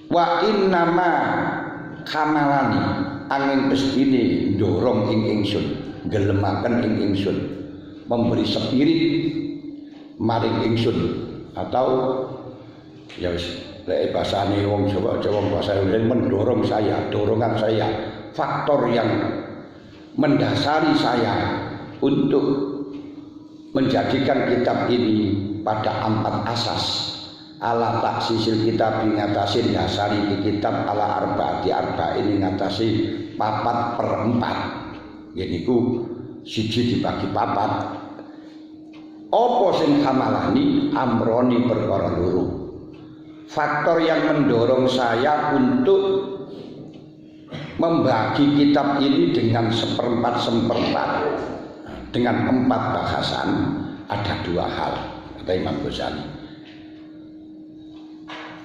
Wa innama kamalani angin pestine ndorong ing ingsun, gelemaken ing ingsun, memberi spirit maring ingsun atau ya wis lek bahasane wong Jawa bahasa Indonesia mendorong saya, dorongan saya, faktor yang mendasari saya untuk menjadikan kitab ini pada 4 asas. Ala taksisil kitab ngatasin dasari di kitab ala arbaati ini ngatasi 4/4. Yaitu siji dibagi 4. Apa sing hamalani amroni perkara loro. Faktor yang mendorong saya untuk membagi kitab ini dengan 1/4 dengan 4 bahasan ada 2 hal kata Imam Ghazali.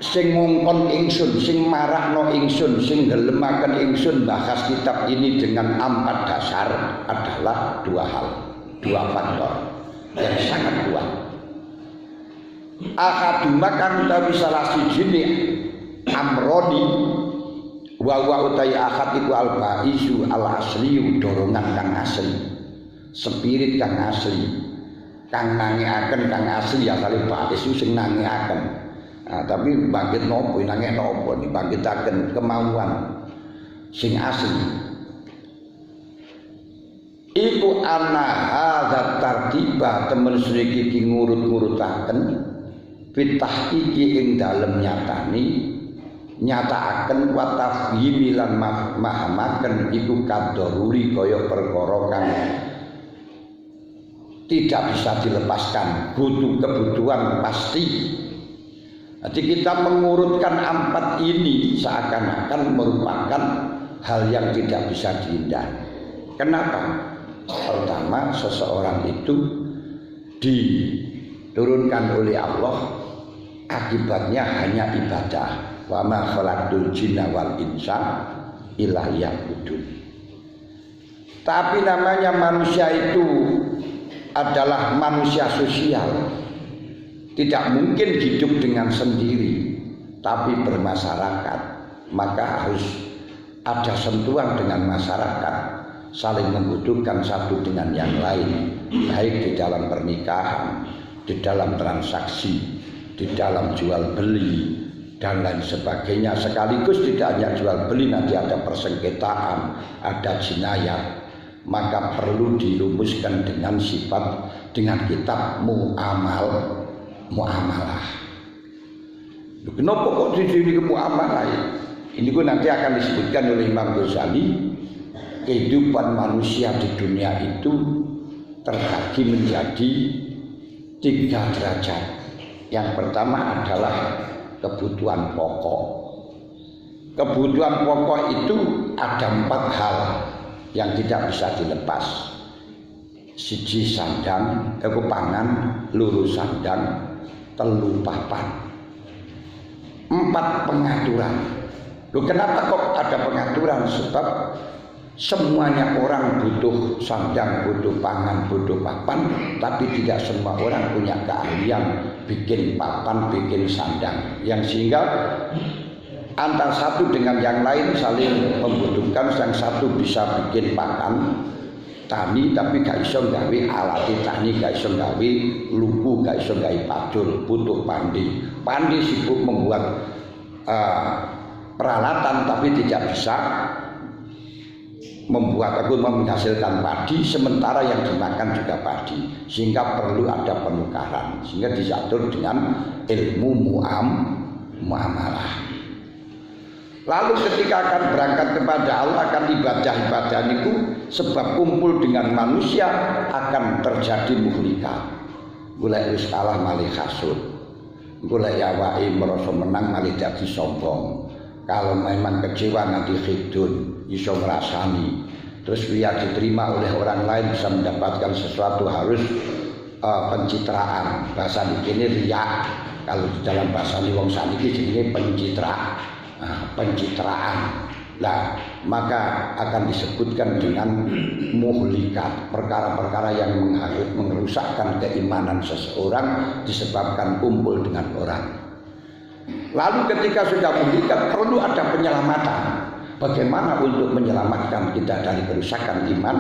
Sing ngongkon ingsun, sing marakno ingsun, sing gelemaken ingsun bahas kitab ini dengan 4 dasar adalah 2 hal, 2 faktor yang sangat kuat. Ahaduma kang utawi salah sijine amroni wa utai ahad iku al baisu al asli dorongan kang asli, spirit kang asli, kang nangiaken kang asli ya kali baisu sing nangiaken. Nah, tapi bangkit nopo nangek nopo dibangkitaken kemauan sing asli. Iku ana hadzat tartiba temen sediki ki ngurut-ngurutaken fitahqiqi ing dalem nyataaken wa tafhimi lan mahamaken iku kadaruri kaya perkara kang tidak bisa dilepaskan, butuh kebutuhan pasti. Jadi kita mengurutkan 4 ini seakan-akan merupakan hal yang tidak bisa dihindari. Kenapa? Pertama, seseorang itu diturunkan oleh Allah, akibatnya hanya ibadah. Wa ma khalaqtul jinna wal insa illa liya'budun. Tapi namanya manusia itu adalah manusia sosial. Tidak mungkin hidup dengan sendiri, tapi bermasyarakat. Maka harus ada sentuhan dengan masyarakat, saling membutuhkan satu dengan yang lain, baik di dalam pernikahan, di dalam transaksi, di dalam jual beli dan lain sebagainya. Sekaligus tidak hanya jual beli, nanti ada persengketaan, ada jinayat. Maka perlu dirumuskan dengan sifat, dengan kitab muamalah. Kenapa kok di sini muamalah? Ini pun nanti akan disebutkan oleh Imam Ghazali. Kehidupan manusia di dunia itu terbagi menjadi 3 derajat. Yang pertama adalah kebutuhan pokok. Kebutuhan pokok itu ada 4 hal yang tidak bisa dilepas. Siji sandang, pangan, loro sandang, telu papan. 4 pengaturan. Loh, kenapa kok ada pengaturan? Sebab semuanya orang butuh sandang, butuh pangan, butuh papan, tapi tidak semua orang punya keahlian bikin papan, bikin sandang. Yang sehingga antara satu dengan yang lain saling membutuhkan. Yang satu bisa bikin pakan tani tapi gak iso gawe alat tani, gak iso gawe luku, gak iso gawe pacul, butuh pandi. Pandi sibuk membuat peralatan tapi tidak bisa menghasilkan padi, sementara yang dimakan juga padi, sehingga perlu ada penukaran, sehingga diatur dengan ilmu muamalah. Lalu ketika akan berangkat kepada Allah, akan ibadah itu sebab kumpul dengan manusia akan terjadi muhlikat. Golek wis kalah malih hasud, golek awake merasa menang malih dadi sombong. Kalau memang kecewa nanti khidun, iso ngrasani. Terus biar diterima oleh orang lain, bisa mendapatkan sesuatu, harus pencitraan. Bahasa ini riya. Kalau di dalam bahasa wong saniki jenenge pencitraan. Nah, maka akan disebutkan dengan muhlikat, perkara-perkara yang merusakkan keimanan seseorang disebabkan kumpul dengan orang. Lalu ketika sudah mengikat perlu ada penyelamatan. Bagaimana untuk menyelamatkan kita dari kerusakan iman?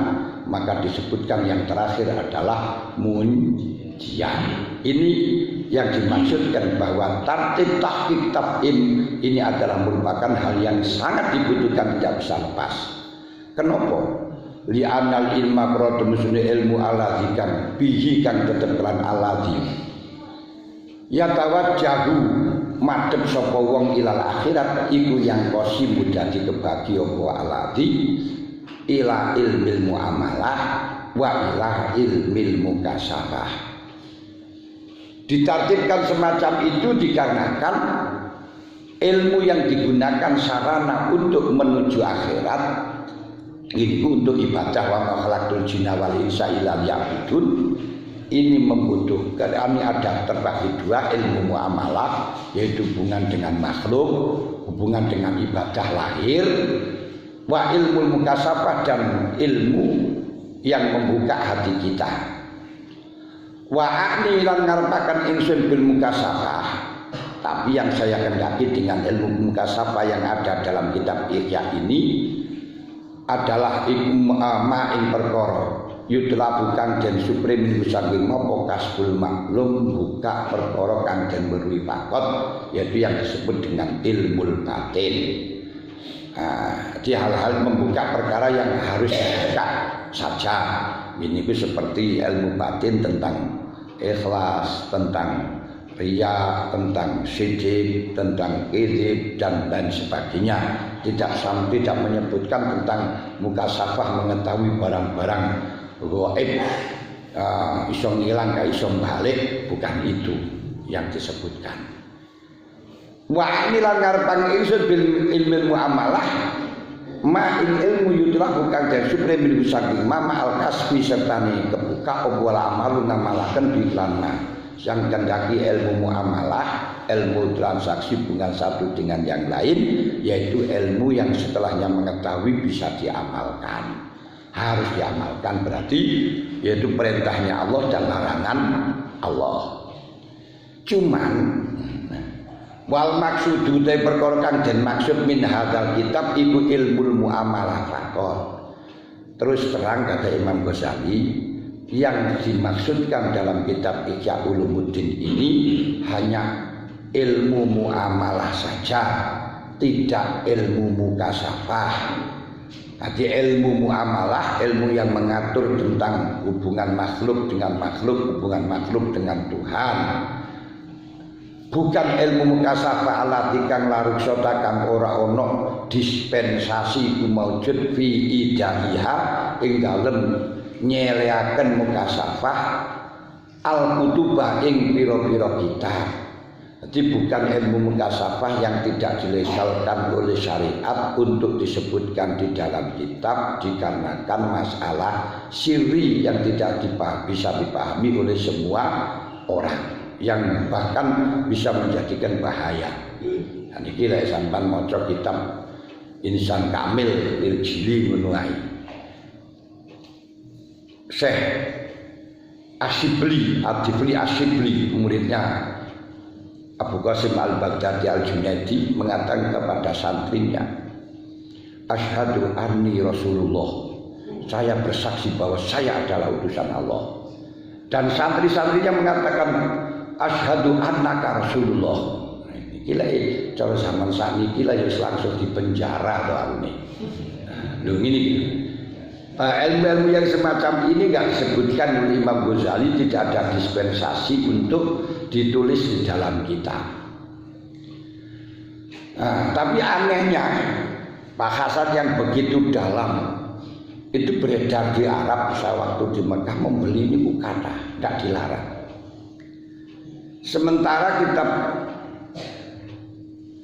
Maka disebutkan yang terakhir adalah munjian. Ini yang dimaksudkan bahwa tartib tahqiq tafhim ini adalah merupakan hal yang sangat dibutuhkan, tidak bisa lepas. Kenapa? Li'anal ilma qradmusune ilmu alladzi kang bihi kang tetep kelan alladzi ya tawajjahu madhep sapa wong ilal akhirat iku yang qasimu dadi kebagi apa alladzi ila ilmil muamalah wa ila ilmil mukasabah. Ditartibkan semacam itu dikarenakan ilmu yang digunakan sarana untuk menuju akhirat ini untuk ibadah wa ma khalaqtul jinna wal insa illa liya'budun. Ini membutuhkan, ini ada terbagi dua, ilmu muamalah yaitu hubungan dengan makhluk, hubungan dengan ibadah lahir, wa ilmu mukasabah dan ilmu yang membuka hati kita. Wa a'ni lan ngarepaken ingsun bil mukasabah. Tapi yang saya kendaki dengan ilmu mukasabah yang ada dalam kitab Ihya ini adalah ma'in perkara yudla bukan den supreme saking mopo kasbul maklum buka perkara kang den weruhi pakot, yaitu yang disebut dengan ilmu batin. Di hal-hal membuka perkara yang harus dibuka saja. Ini seperti ilmu batin tentang ikhlas, tentang riya, tentang sidik, tentang idzib dan lain sebagainya. Tidak menyebutkan tentang mukasabah mengetahui barang-barang gaib, iso ngilang ka iso balik, bukan itu yang disebutkan. Wa inilah ngarepan ingsun bil ilmu muamalah ma in ilmu yudlah bukan dari supreme saking mama al kasbi sertane kebuka wala amalu namalaken bilanna yang kendaki ilmu muamalah, ilmu transaksi hubungan satu dengan yang lain, yaitu ilmu yang setelahnya mengetahui bisa diamalkan, harus diamalkan, berarti yaitu perintahnya Allah dan larangan Allah. Cuman wal maksudu te perkara kang den maksud min hadzal kitab iku ilmu muamalah fakor. Terus terang kata Imam Ghazali, yang dimaksudkan dalam kitab Ihya Ulumuddin ini hanya ilmu muamalah saja, tidak ilmu mukasabah. Jadi ilmu muamalah, ilmu yang mengatur tentang hubungan makhluk dengan makhluk, hubungan makhluk dengan Tuhan. Bukan ilmu mukasabah alati kang laruksata kang ora ono dispensasi maujud fi idaiha ing dalem nyeleaken mukasabah al-kutubah ing pira-pira kitab. Jadi bukan ilmu mukasabah yang tidak dilegalkan oleh syariat untuk disebutkan di dalam kitab, dikarenakan masalah sirri yang tidak bisa dipahami oleh semua orang, yang bahkan bisa menjadikan bahaya. Dan iki lek sampean maca kitab Insan Kamil lil Jili menuai Syekh Asyibli muridnya Abu Qasim Al-Baghdadi Al-Junaidi mengatakan kepada santrinya, asyhadu anni Rasulullah, saya bersaksi bahwa saya adalah utusan Allah. Dan santri-santrinya mengatakan asyhadu annaka Rasulullah. Gila cara zaman sakniki lah langsung dipenjara to arune. Lho ngene iki. Ilmu-ilmu yang semacam ini enggak disebutkan oleh Imam Ghazali, tidak ada dispensasi untuk ditulis di dalam kitab. Tapi anehnya bahasan yang begitu dalam itu beredar di Arab. Saya waktu di Mekah membeli ini kata tidak dilarang. Sementara kitab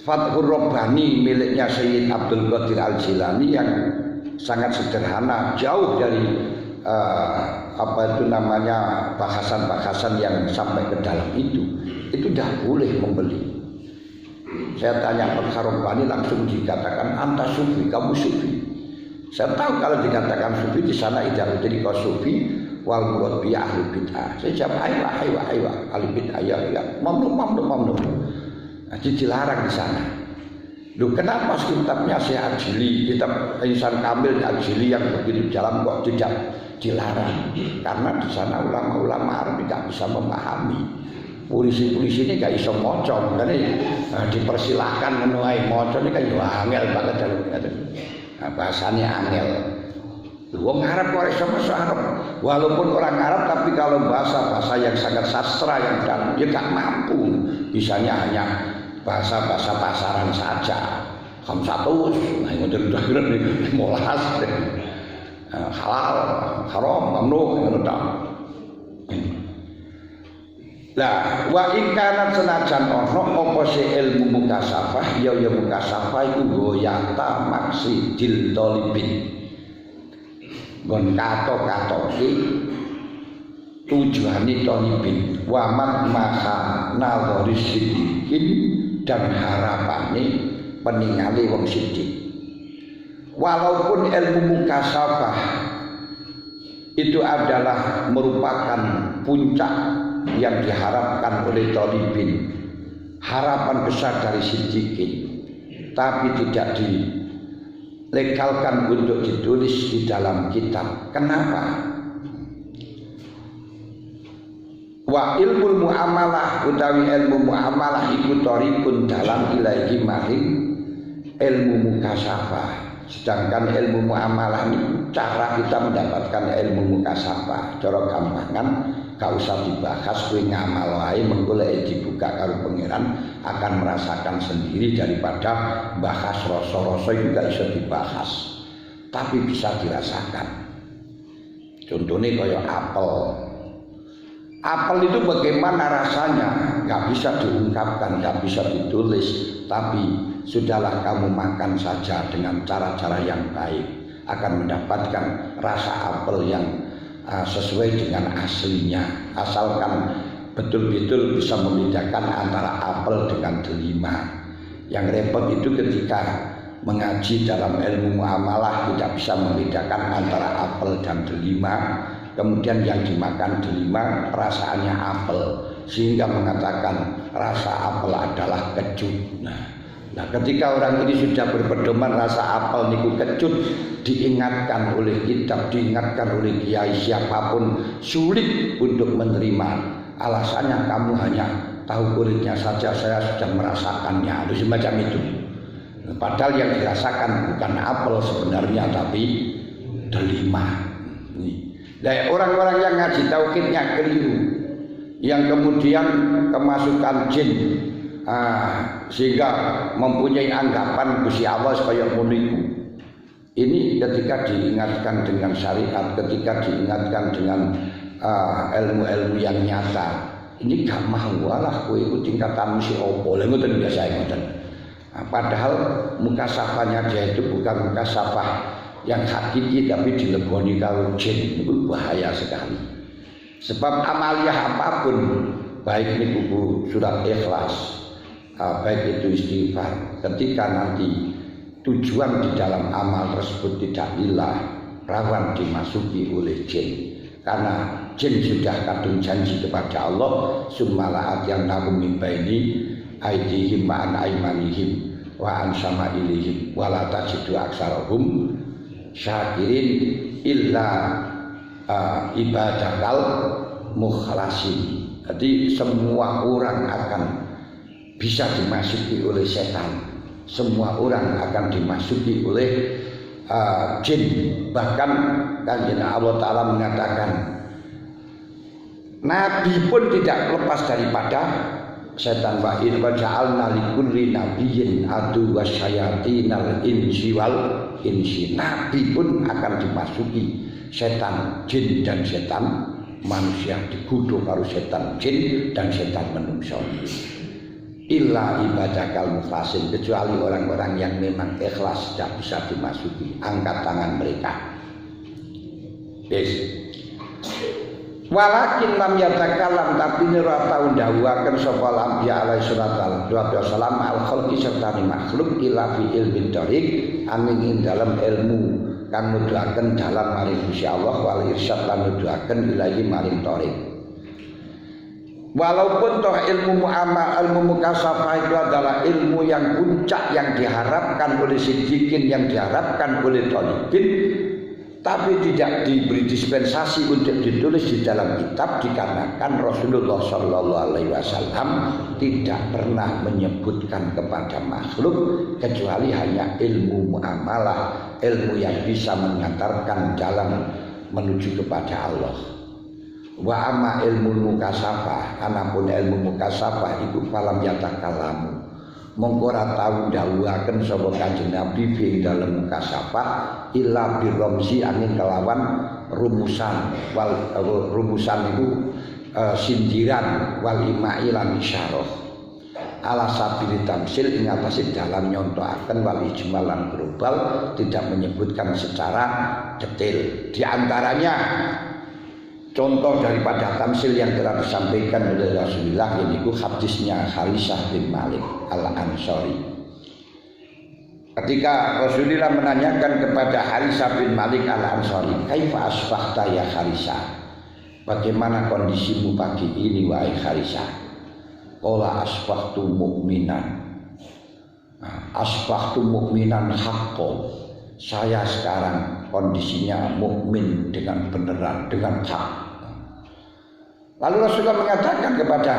Fathur Rabbani miliknya Sayyid Abdul Qadir Al-Jilani yang sangat sederhana, jauh dari bahasan-bahasan yang sampai ke dalam itu tidak boleh membeli. Saya tanya Pak Rabbani, langsung dikatakan anta sufi, kamu sufi. Saya tahu kalau dikatakan sufi di sana tidak jadi kau sufi wal murad bi ahli bid'ah. Saya jawab aywa ahli bid'ah ya mamnu. Jadi dilarang di sana. Loh, kenapa kitabnya Syekh Ajili, kitab Ihsan Kamil Ajili yang begitu dalam kok tidak dilarang? Karena di sana ulama-ulama Arab tidak bisa memahami. Polisi-polisi ini gak bisa mocong, kan dipersilahkan menuai mocong ini kan angel banget dalam bahasanya angel. Wong Arab kok iso masuk Arab, walaupun orang Arab tapi kalau bahasa yang sangat sastra yang dalam dia gak mampu, bisanya hanya bahasa pasaran saja. Khamsatus, nah itu udah molas, halal, haram, mamnu, ngono ta. Lah, wa ingkana senajan ono apa sih ilmu mukasafah, ya mukasafah iku goyata maksidil talibin. Gon kato-katoke tujuane talibin, wa maha nadhari sidikin dan harapane peningale wong sidik. Walaupun ilmu mukasafah itu adalah merupakan puncak yang diharapkan oleh talibin, harapan besar dari sidikin, tapi tidak dilegalkan untuk ditulis di dalam kitab. Kenapa? Wa ilmu muamalah utawi ilmu muamalah iku thariqun dalam ilaihi maring ilmu mukasafah. Sedangkan ilmu muamalah ini cara kita mendapatkan ilmu mukasafah. Cara gampangan gak usah dibahas, kowe ngamal wae mengko lek dibuka karo pangeran akan merasakan sendiri daripada bahas rasa-rasa juga bisa dibahas. Tapi bisa dirasakan. Contohnya kayak apel. Apel itu bagaimana rasanya? Gak bisa diungkapkan, gak bisa ditulis. Tapi sudahlah kamu makan saja dengan cara-cara yang baik, akan mendapatkan rasa apel yang sesuai dengan aslinya. Asalkan betul-betul bisa membedakan antara apel dengan delima. Yang repot itu ketika mengaji dalam ilmu muamalah tidak bisa membedakan antara apel dan delima. Kemudian yang dimakan delima perasaannya apel, sehingga mengatakan rasa apel adalah kecut. Nah, ketika orang ini sudah berpedoman rasa apel niku kecut, diingatkan oleh kitab, diingatkan oleh kiai siapapun, sulit untuk menerima. Alasannya kamu hanya tahu kulitnya saja, saya sudah merasakannya, itu semacam itu. Padahal yang dirasakan bukan apel sebenarnya, tapi delima. Nah, orang-orang yang ngaji tauhidnya keliru, yang kemudian kemasukan jin, sehingga mempunyai anggapan Gusti Allah supaya muniku. Ini ketika diingatkan dengan syariat, ketika diingatkan dengan ilmu-ilmu yang nyata, ini gak mau walah kowe iku tingkatanmu si opo lha ngoten biasa ngoten. Padahal mukasafahnya dia itu bukan mukasafah yang hakiki tapi dileboni karo jin, itu bahaya sekali. Sebab amaliyah apapun, baik niku surat ikhlas, baik itu istighfar, ketika nanti tujuan di dalam amal tersebut tidak lillah, rawan dimasuki oleh jin. Karena jin sudah kadung janji kepada Allah, summala yang nahum min baini aidihim wa an aimanihim wa an samailihim wa la tajidu aksarahum syakirin illa ibadakal mukhlasin. Jadi semua orang akan bisa dimasuki oleh setan, semua orang akan dimasuki oleh jin. Bahkan Kanjeng Allah Ta'ala mengatakan Nabi pun tidak lepas daripada setan. Wa in ja'alna likulli nabiyyin adu wasyayatinal insi wal insi. Nabi pun akan dimasuki setan jin dan setan manusia, digodho karo setan jin dan setan manusia. Illa ibadakal mukhlasin, kecuali orang-orang yang memang ikhlas tidak bisa dimasuki. Angkat tangan mereka. Yes. Walakin lam yatakalam, tapi ora tau ndhawuhaken sapa Nabi alaihi wasallam al khalqi serta makhluk ila fi ilmin tariq, angin ing dalam ilmu kang nuduhaken dalam maring Gusti Allah wal irsyad lan nuduhaken ilahi maring tariq. Walaupun toh ilmu muamalah, ilmu mukasafah itu adalah ilmu yang puncak yang diharapkan oleh siddiqin, yang diharapkan oleh thalibin, tapi tidak diberi dispensasi untuk ditulis di dalam kitab dikarenakan Rasulullah Shallallahu Alaihi Wasallam tidak pernah menyebutkan kepada makhluk kecuali hanya ilmu muamalah, ilmu yang bisa mengantarkan jalan menuju kepada Allah. Wa amma ilmu mukasafah, anapun ilmu mukasafah itu falam yatakalamu, mongko ora tau dawuhaken sapa Kanjeng Nabi fi dalem mukasafah illa biromsi angin kelawan rumusan wal rumusan itu sindiran wal imai lan isyarah ala sabili tamsil ing atase dalam nyontohaken wal ijmal lan global, tidak menyebutkan secara detail. Di antaranya contoh daripada tamsil yang telah disampaikan oleh Rasulullah yaitu hadisnya Harisah bin Malik Al-Ansari. Ketika Rasulullah menanyakan kepada Harisah bin Malik Al-Ansari, "Kaifa asbahta ya Harisah?" Bagaimana kondisimu pagi ini wahai Harisah? Qala asbahtu mu'minan. Asbahtu mu'minan haqqo. Saya sekarang kondisinya mukmin dengan beneran, dengan hak. Lalu Rasulullah mengatakan kepada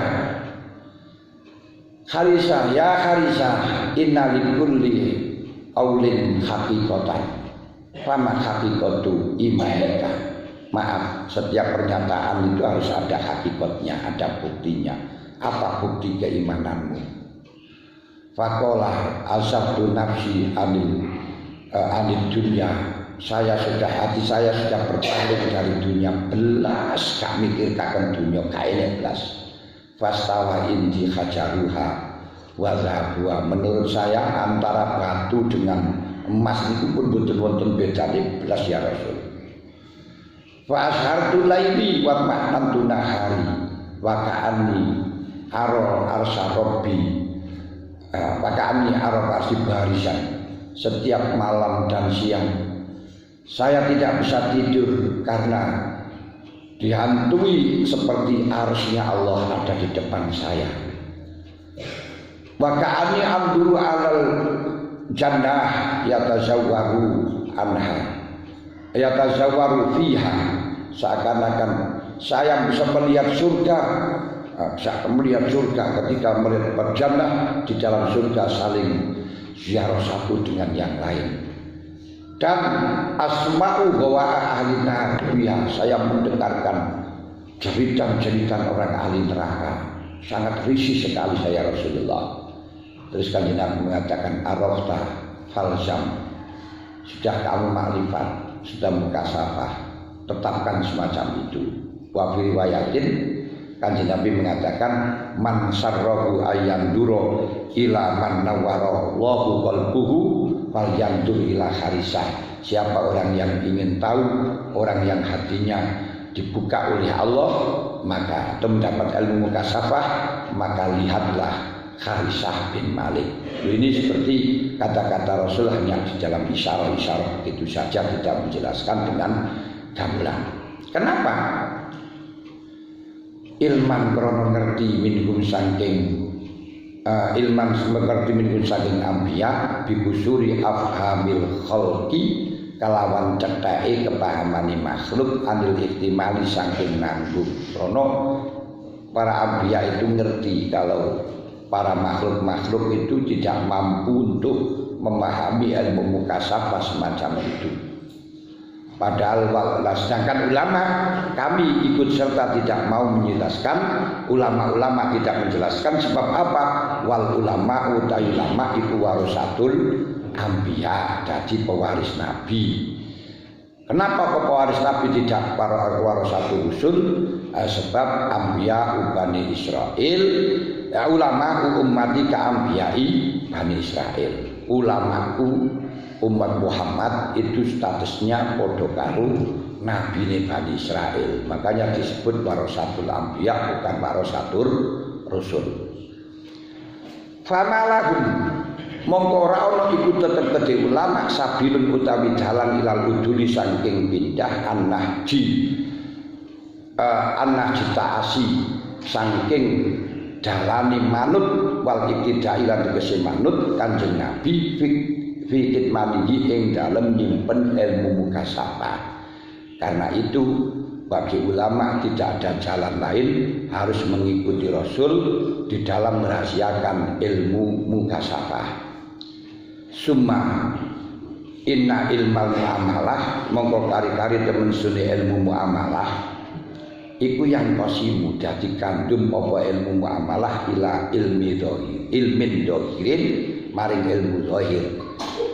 Harisah, "Ya Harisah, inna likulli qaulin haqiqatan. Fama haqiqatu imanika." Maaf, setiap pernyataan itu harus ada hakikatnya, ada buktinya. Apa bukti keimananmu? Faqala asabtu nafsi anid dunya. Hati saya sudah berpaling dari dunia belas, gak mikir kaken dunia kae belas. Fastawa indi hajaruha wa zahabuha. Menurut saya antara batu dengan emas itu pun betul-betul bedane belas ya Rasul. Fa ashartu laili wa ma'nantu nahari wa ka'anni ara arsy rabbi wa ka'anni ara arsy barisan. Setiap malam dan siang saya tidak bisa tidur karena dihantui seperti arsy-Nya Allah ada di depan saya. Wa ka'anni amduru 'alal jannah yatazawwaru anha. Yatazawwaru fiha, seakan-akan saya bisa melihat surga, ketika melihat jannah, di dalam surga saling ziarah satu dengan yang lain. Dan asma'u bahwa ahli neraka, saya mendengarkan jeritan-jeritan orang ahli neraka. Sangat risih sekali saya Rasulullah. Terus kan Nabi mengatakan arafta falzam, sudah kamu makrifat, sudah mukasafah, tetapkan semacam itu. Wa fi riwayatin Kanjeng Nabi mengatakan man sarrahu ayyanduro ila man nawwara Allahu qalbuhu falyandur ila Harisah. Siapa orang yang ingin tahu, orang yang hatinya dibuka oleh Allah, maka atau mendapat ilmu mukasafah, maka lihatlah Harisah bin Malik. Ini seperti kata-kata Rasul hanya di dalam isyarat-isyarat begitu saja, tidak menjelaskan dengan gamblang. Kenapa? Ilman krono ngerti minhum saking ilman mengerti minhum saking ambiya bikusuri afhamil khalqi, kalawan cetheke kepahamane makhluk anil ihtimali saking nanggung. Krono para ambiya itu ngerti kalau para makhluk-makhluk itu tidak mampu untuk memahami ilmu mukasafah semacam itu. Padahal sedangkan ulama kami ikut serta tidak mau menjelaskan, ulama-ulama tidak menjelaskan. Sebab apa? Wal ulama ulama itu warasatul anbiya, jadi pewaris nabi. Kenapa pewaris nabi tidak para warasatul rusul? Sebab anbiya bani Israil, ulama ummati ka anbiya'i bani Israil. Ulamaku umat Muhammad itu statusnya podo karo nabi Bani Israel. Makanya disebut warasatul anbiya, bukan warasatul rusul. Famalahum mongko ora ana iku tetep kedhe ulama sabilun utawi dalan ilal uduli saking pindah an-nahji ta'asi saking dalani manut wal ibtidai lan tegese manut Kanjeng Nabi fi kitmanihi ing dalem nyimpen ilmu mukasabah. Karena itu bagi ulama tidak ada jalan lain, harus mengikuti Rasul di dalam merahasiakan ilmu mukasabah. Summa inna ilmal muamalah, mongko kari-kari temen sune ilmu muamalah iku yang kosimu dadi kandum apa ilmu muamalah ila ilmin dohirin maring ilmu dohir.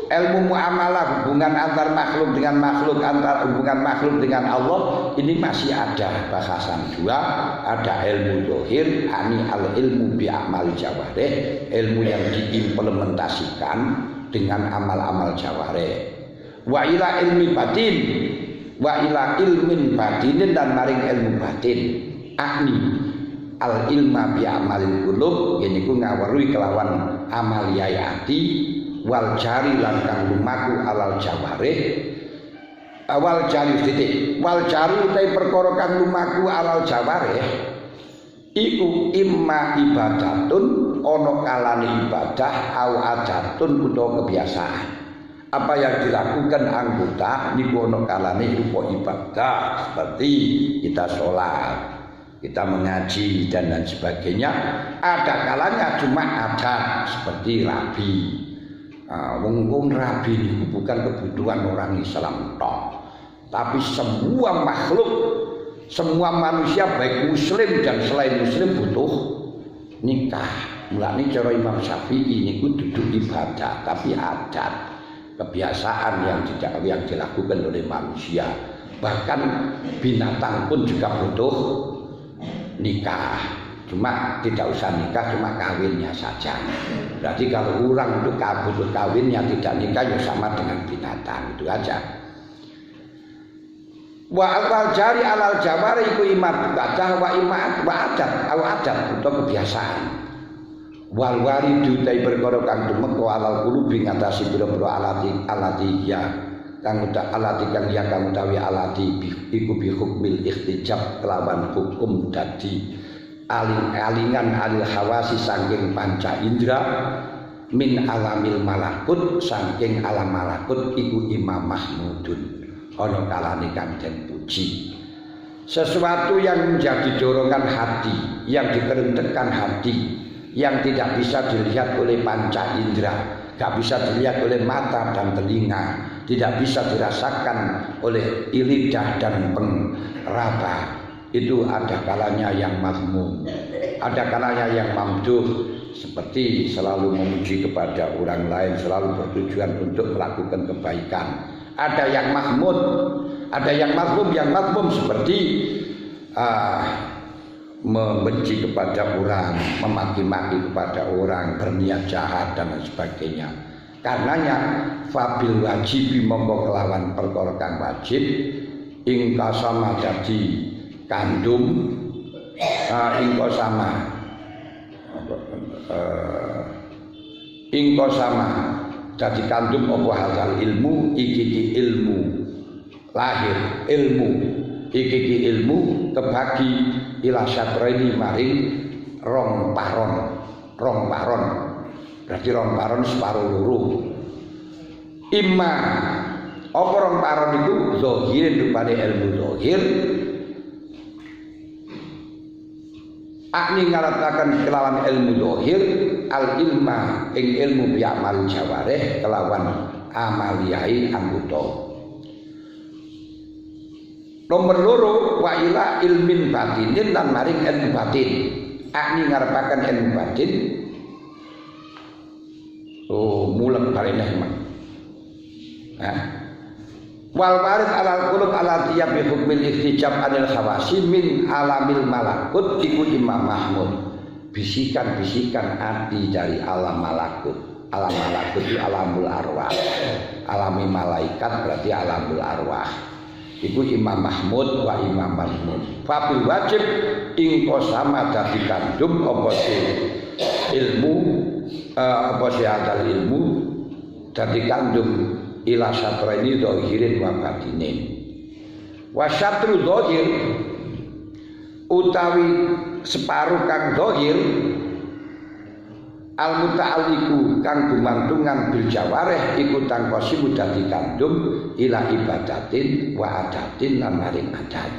Ilmu muamalah, hubungan antar makhluk dengan makhluk, antar hubungan makhluk dengan Allah, ini masih ada bahasan dua. Ada ilmu dohir, ani al ilmu bi amal jawareh, ilmu yang diimplementasikan dengan amal-amal jawareh. Wa ila ilmi batin, wa ila ilmin batinin dan maring ilmu batin. Akni al ilma bi amalil qulub, ini ku ngaweruhi kelawan amaliyai ati. Wal jari lan kang lumaku alal jawareh, awal jari titik wal jari utai perkara kang lumaku alal jawareh iku imma ibadatun ana kalane ibadah au adatun utawa kebiasaan. Apa yang dilakukan anggota niku ana kalane rupa ibadah, seperti kita sholat, kita mengaji dan lain sebagainya. Ada kalanya cuma adat, seperti rabi. Wong rabi itu bukan kebutuhan orang Islam toh, tapi semua makhluk, semua manusia baik muslim dan selain muslim butuh nikah. Mulane cara Imam Syafi'i niku duduk ibadah tapi adat, kebiasaan yang dilakukan oleh manusia. Bahkan binatang pun juga butuh nikah. Cuma tidak usah nikah, cuma kawinnya saja. Berarti kalau orang itu butuh kawinnya tidak nikah, ya sama dengan binatang, itu aja. Wa awal jari alal jawari iku imam ibadah wa imat wa adat, adat atau kebiasaan. Wal waridu tai perkara kang tumeka alal qulubi ngatasi pira-pira alati ya kang alati kang ya kang utawi alati iku bi hukmil ikhtijab kelawan hukum dadi aling-alingan alil hawasi saking panca indra min alamil malakut saking alam malakut iku imam mahmudun ana kalane kang den puji. Sesuatu yang menjadi dorongan hati, yang dikerentekkan hati, yang tidak bisa dilihat oleh panca indra, tidak bisa dilihat oleh mata dan telinga, tidak bisa dirasakan oleh lidah dan pengraba. Itu ada kalanya yang mazmum, ada kalanya yang mamduh, seperti selalu memuji kepada orang lain, selalu bertujuan untuk melakukan kebaikan. Ada yang mahmud, ada yang mazmum. Yang mazmum seperti membenci kepada orang, memaki-maki kepada orang, berniat jahat dan sebagainya. Karenanya fabil wajibi mongko kelawan perkara kang wajib ing kasama dadi kandum ingko sama dadi kandum apa hadal ilmu iki ilmu lahir ilmu iki ilmu kebagi ila syatraini maring rong paron berarti rong paron separuh loro. Imma apa rong paron itu zahirin rupane ilmu zahir akni ngaratakan kelawan ilmu dohir al ilma ing ilmu bi'amal jawareh kelawan amaliyai anggota. Nomor loro wa ila ilmin batinin dan maring ilmu batin. Akni ngaratakan ilmu batin mulek bareneh mah. Wal warid alal qulub ala tiyab bi hukmil ikhtijab anil khawasi min alamil malakut iku imam mahmud. Bisikan-bisikan hati dari alam malakut. Alam malakut itu alamul arwah. Alami malaikat berarti alamul arwah. Iku imam mahmud wa imam mahmud. Fabil wajib ing kosama dadi kandum apa ilmu apa adal ilmu dadi kandum ila syatraini dhahirin wa batinin. Wa syatru dhahir utawi separuh kang zahir al muta'alliqu kang gumantungan bil jawareh iku tangkosimu dadi kandung ila ibadatin wa adatin lan maring adat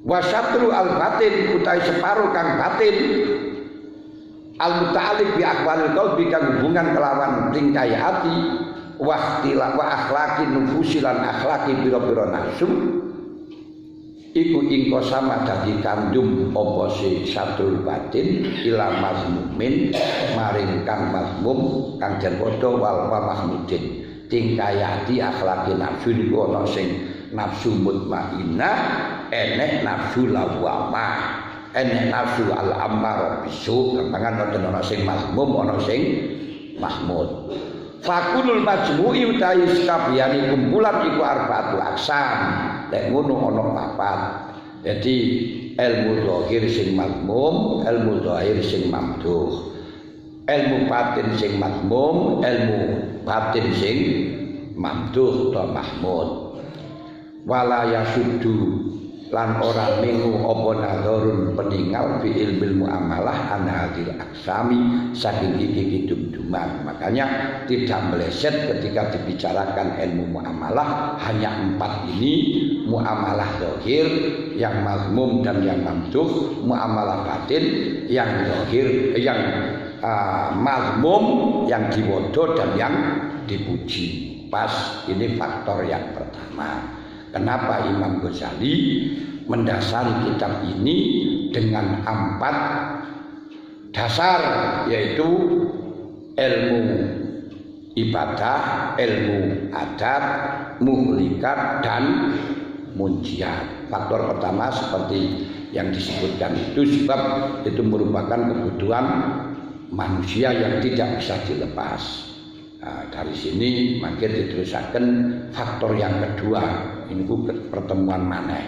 wa syatru al batin utawi separuh kang batin al muta'alliq bi aqwalil qalbi kang hubungan kelawan tingkai hati wa ikhtilaf wa akhlaqi nufusi lan akhlaqi pira-pira nafsu iku ingko sama dadi kandung apa si satul batin ila mazmumin maring kang mazmum kang den padha wal mahmudin tingkayati akhlaki nafsu niku ana sing nafsu mutmainnah enek nafsu lawamah enek nafsu al ammar bisu gampangan ana sing mazmum ana sing mahmud fakulul majmu'i utawi sakabehane kumpulan iku arba'atul aqsam lek ngono ana papat. Jadi ilmu zahir sing mazmum, ilmu zahir sing mamduh. Ilmu batin sing mazmum, ilmu batin sing mamduh atau mahmud. Wala yasuddu lan ora minggu apa nazarun peninggal fi ilmu muamalah an hadil aksami saking iki dumduman. Makanya tidak meleset ketika dibicarakan ilmu muamalah hanya 4 ini, muamalah zahir yang mazmum dan yang mamduh, muamalah batin yang zahir yang mazmum yang diwodo dan yang dipuji. Pas ini faktor yang pertama. Kenapa Imam Ghazali mendasari kitab ini dengan 4 dasar, yaitu ilmu ibadah, ilmu adat, muhlikat dan munjiat. Faktor pertama seperti yang disebutkan itu sebab itu merupakan kebutuhan manusia yang tidak bisa dilepas. Nah, dari sini makin diteruskan faktor yang kedua, ini pertemuan maneh.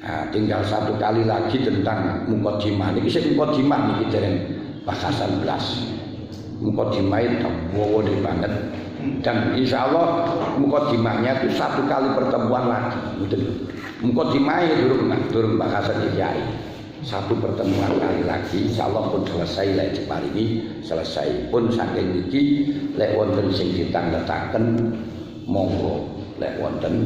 Nah, tinggal 1 kali lagi tentang muqaddimah. Ini kisah muqaddimah ini dereng bahasan belas. Muqaddimah itu wow banget. Dan insya Allah muqaddimahnya itu 1 kali pertemuan lagi. Muqaddimah itu durung bahasan kiai. 1 pertemuan kali lagi insya Allah pun selesai lek cepat ini selesai pun saking iki lek wonten sing ditandhetaken monggo lek wonten